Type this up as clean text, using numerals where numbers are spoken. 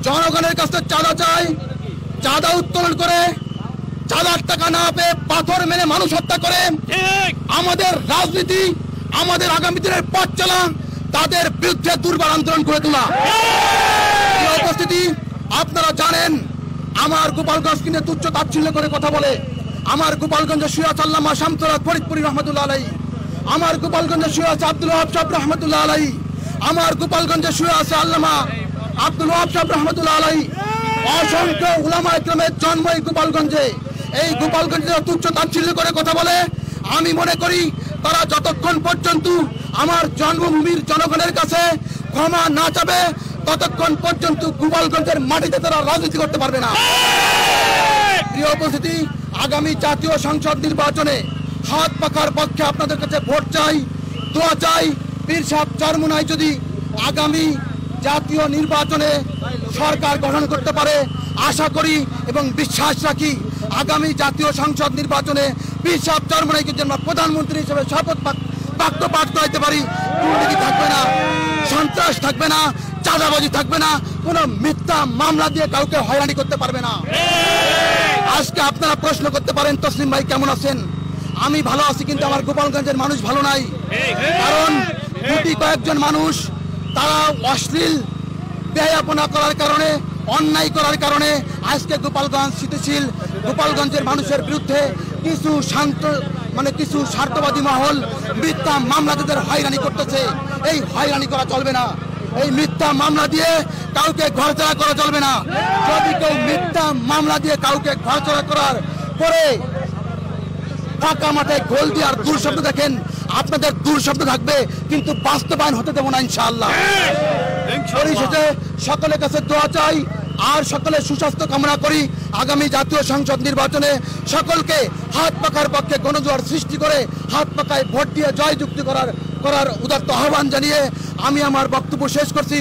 জনগণের কাছে চাঁদা চায়, চাঁদা উত্তোলন করে চাঁদার টাকা না পেয়ে পাথর মেরে মানুষ হত্যা করে আমাদের রাজনীতি, আমাদের আগামী দিনের পথ চলা, তাদের বিরুদ্ধে দুর্বার আন্দোলন করে তোলা। উপস্থিতি, আপনারা জানেন আমার গোপালগঞ্জ কিনে তুচ্ছ তাচ্ছিল্য করে কথা বলে। আমার গোপালগঞ্জে শুয়ে আছে আল্লামা শামসুল হক ফরিদপুরি রহমতুল্লাহ আলাইহি, আমার গোপালগঞ্জে শুয়ে আছে আব্দুল ওয়াহাব সাহেব রহমতুল্লাহ আলাইহি, আমার গোপালগঞ্জে শুয়ে আছে আল্লামা আব্দুল ওয়াহাব সাহেব রহমতুল্লাহ আলাইহি। অসংখ্য উলামা ইকরামের জন্ম এই গোপালগঞ্জে। এই গোপালগঞ্জে তুচ্ছ তাচ্ছিল্য করে কথা বলে। আমি মনে করি তারা যতক্ষণ পর্যন্ত আমার জন্মভূমির জনগণের কাছে ক্ষমা না চাবে ততক্ষণ পর্যন্ত গোপালগঞ্জের মাটিতে তারা রাজনীতি করতে পারবে না। প্রিয় উপস্থিতি, আগামী জাতীয় সংসদ নির্বাচনে হাত পাখার পক্ষে আপনাদের কাছে ভোট চাই, দোয়া চাই। পীর সাহেব চরমোনাই যদি আগামী জাতীয় নির্বাচনে সরকার গঠন করতে পারে, আশা করি এবং বিশ্বাস রাখি আগামী জাতীয় সংসদ নির্বাচনে পীর সাহেব চরমোনাইকে যেন প্রধানমন্ত্রী হিসেবে শপথ বাক্য পাঠ করাইতে পারি। দুর্নীতি থাকবে না, সন্ত্রাস থাকবে না, চাঁদাবাজি থাকবে না, কোনো মিথ্যা মামলা দিয়ে কাউকে হয়রানি করতে পারবে না। আজকে আপনারা প্রশ্ন করতে পারেন তসলিম ভাই কেমন আছেন? আমি ভালো আছি, কিন্তু আমার গোপালগঞ্জের মানুষ ভালো নাই। কারণ গুটি কয়েকজন মানুষ তারা অশ্লীল ব্যয়াপনা করার কারণে, অন্যায় করার কারণে আজকে গোপালগঞ্জ স্থিতিশীল। গোপালগঞ্জের মানুষের বিরুদ্ধে কিছু স্বার্থবাদী মহল মিথ্যা মামলা তাদের হয়রানি করতেছে। এই হয়রানি করা চলবে না। এই মিথ্যা মামলা দিয়ে কাউকে ঘরছাড়া করা চলবে না। যদি কেউ মিথ্যা মামলা দিয়ে কাউকে ঘরছাড়া করার পরে ফাঁকা মাঠে গোল দিয়ে আর দূর শব্দ দেখেন, আপনাদের দূর শব্দ থাকবে, কিন্তু বাস্তবায়ন হতে দেবো না ইনশাআল্লাহ। পরিশেষে সকলের কাছে দোয়া চাই আর সকলের সুস্বাস্থ্য কামনা করি। আগামী জাতীয় সংসদ নির্বাচনে সকলকে হাত পাখার পক্ষে গণজোয়ার সৃষ্টি করে হাত পাখায় ভোট দিয়ে জয়যুক্তি করার উদাত্ত আহ্বান জানিয়ে আমি আমার বক্তব্য শেষ করছি।